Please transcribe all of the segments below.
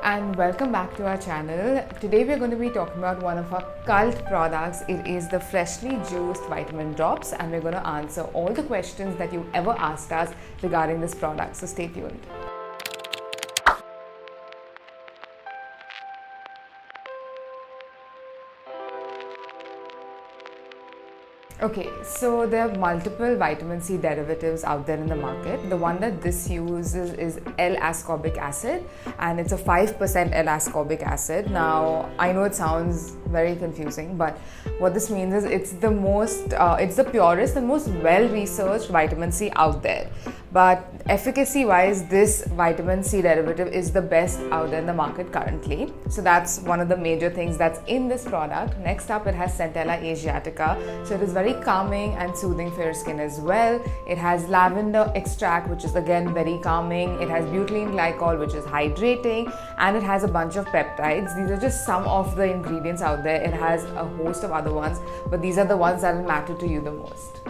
and welcome back to our channel. Today we're going to be talking about one of our cult products. It is the freshly juiced vitamin drops, and we're going to answer all the questions that you ever asked us regarding this product. So stay tuned. Okay, so there are multiple vitamin C derivatives out there in the market. The one that this uses is L-ascorbic acid, and it's a 5% L-ascorbic acid. Now, I know it sounds very confusing, but what this means is it's the purest and most well-researched vitamin C out there. But efficacy-wise, this vitamin C derivative is the best out there in the market currently. So that's one of the major things that's in this product. Next up, it has Centella asiatica. So it is very calming and soothing for your skin as well. It has lavender extract, which is again very calming. It has butylene glycol, which is hydrating, and it has a bunch of peptides. These are just some of the ingredients out there. It has a host of other ones, but these are the ones that will matter to you the most.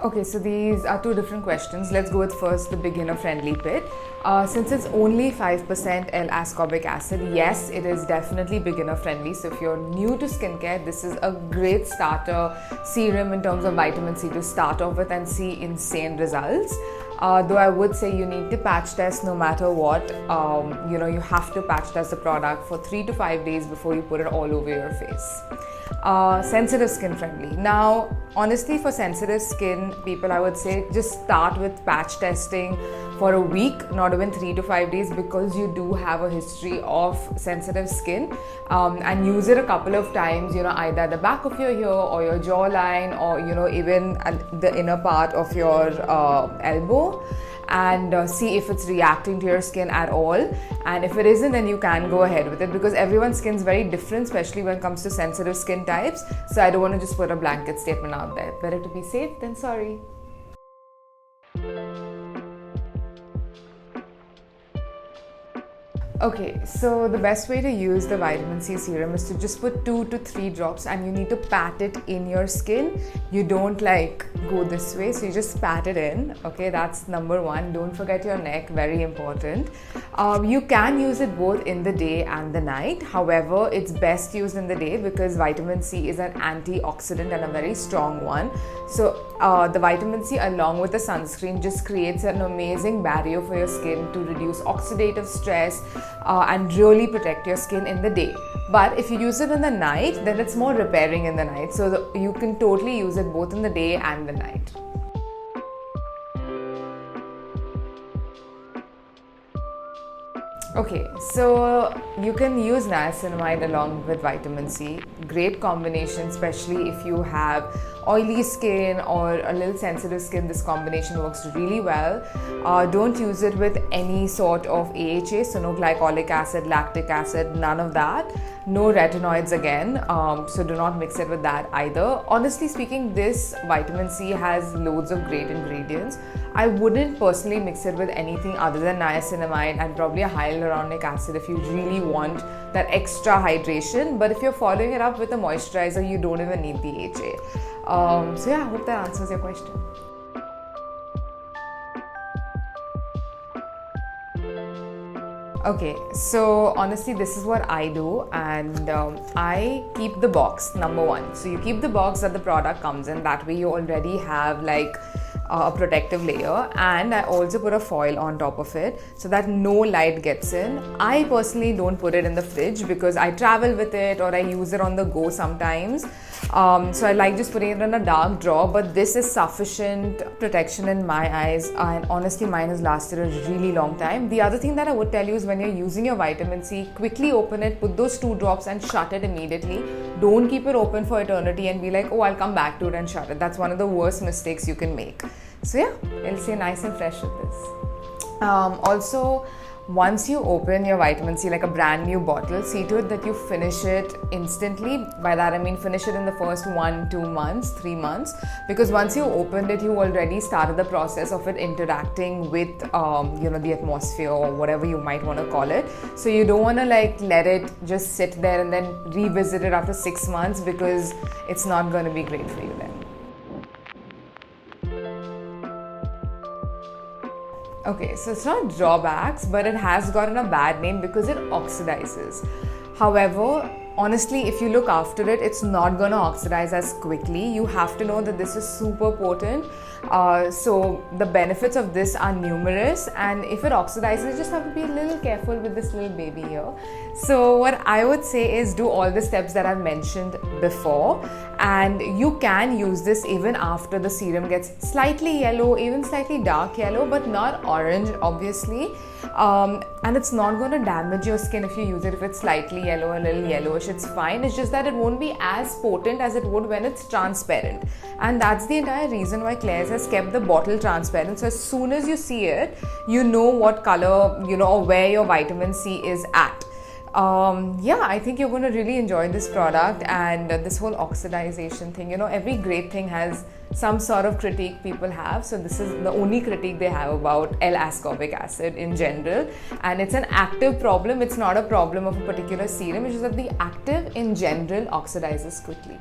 Okay, so these are two different questions. Let's go with first the beginner-friendly bit. Since it's only 5% L-ascorbic acid, yes, it is definitely beginner-friendly. So if you're new to skincare, this is a great starter serum in terms of vitamin C to start off with and see insane results. Though I would say you need to patch test no matter what. You have to patch test the product for 3 to 5 days before you put it all over your face. Sensitive skin friendly. Now, honestly, for sensitive skin people, I would say just start with patch testing for a week, not even 3 to 5 days, because you do have a history of sensitive skin, and use it a couple of times, either at the back of your ear or your jawline, or even at the inner part of your elbow, and see if it's reacting to your skin at all. And if it isn't, then you can go ahead with it, because everyone's skin is very different, especially when it comes to sensitive skin types. So I don't want to just put a blanket statement out there. Better to be safe than sorry. Okay, so the best way to use the vitamin C serum is to just put 2 to 3 drops, and you need to pat it in your skin. You don't go this way, so you just pat it in. Okay, that's number one. Don't forget your neck, very important. You can use it both in the day and the night. However, it's best used in the day because vitamin C is an antioxidant and a very strong one. So the vitamin C along with the sunscreen just creates an amazing barrier for your skin to reduce oxidative stress and really protect your skin in the day. But if you use it in the night, then it's more repairing in the night. So you can totally use it both in the day and the night. Okay, so you can use niacinamide along with vitamin C. Great combination, especially if you have oily skin or a little sensitive skin. This combination works really well. Don't use it with any sort of AHA, so no glycolic acid, lactic acid, none of that. No retinoids again, so do not mix it with that either. Honestly speaking, this vitamin C has loads of great ingredients. I wouldn't personally mix it with anything other than niacinamide and probably a hyaluronic acid if you really want that extra hydration. But if you're following it up with a moisturizer, you don't even need the AHA. So yeah, I hope that answers your question. Okay, so honestly, this is what I do, and I keep the box, number one. So you keep the box that the product comes in, that way you already have a protective layer, and I also put a foil on top of it so that no light gets in. I personally don't put it in the fridge because I travel with it or I use it on the go sometimes. So I like just putting it in a dark drawer, but this is sufficient protection in my eyes, and honestly mine has lasted a really long time. The other thing that I would tell you is when you're using your vitamin C, quickly open it, put those 2 drops and shut it immediately. Don't keep it open for eternity and be like, oh, I'll come back to it and shut it. That's one of the worst mistakes you can make. So yeah, it'll stay nice and fresh with this. Also, once you open your vitamin C like a brand new bottle, see to it that you finish it instantly. By that I mean finish it in the first 1, 2 months, 3 months, because once you opened it, you already started the process of it interacting with the atmosphere or whatever you might want to call it. So you don't want to let it just sit there and then revisit it after 6 months, because it's not going to be great for you then. Okay, so it's not drawbacks, but it has gotten a bad name because it oxidizes. However, honestly, if you look after it, it's not going to oxidize as quickly. You have to know that this is super potent. So the benefits of this are numerous, and if it oxidizes, you just have to be a little careful with this little baby here. So what I would say is do all the steps that I've mentioned before, and you can use this even after the serum gets slightly yellow, even slightly dark yellow, but not orange obviously. And it's not going to damage your skin if you use it. If it's slightly yellow, a little yellowish, it's fine. It's just that it won't be as potent as it would when it's transparent, and that's the entire reason why Klairs has kept the bottle transparent. So as soon as you see it, you know what color, or where your vitamin C is at. Yeah, I think you're going to really enjoy this product, and this whole oxidization thing, every great thing has some sort of critique people have. So this is the only critique they have about L-ascorbic acid in general, and it's an active problem. It's not a problem of a particular serum. It's just that the active in general oxidizes quickly.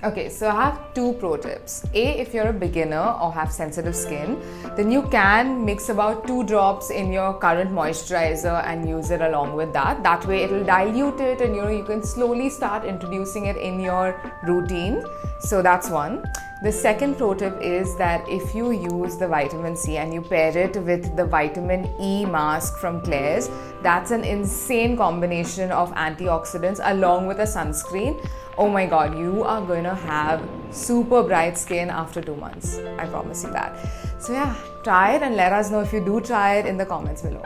Okay, so I have 2 pro tips. A, if you're a beginner or have sensitive skin, then you can mix about 2 drops in your current moisturizer and use it along with that. That way it'll dilute it, and you can slowly start introducing it in your routine. So that's one. The second pro tip is that if you use the vitamin C and you pair it with the vitamin E mask from Klairs, that's an insane combination of antioxidants along with a sunscreen. Oh my god, you are going to have super bright skin after 2 months. I promise you that. So yeah, try it and let us know if you do try it in the comments below.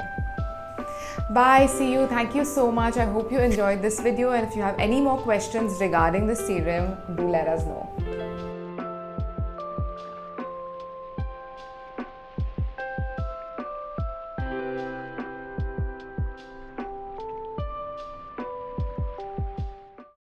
Bye, see you. Thank you so much. I hope you enjoyed this video, and if you have any more questions regarding the serum, do let us know.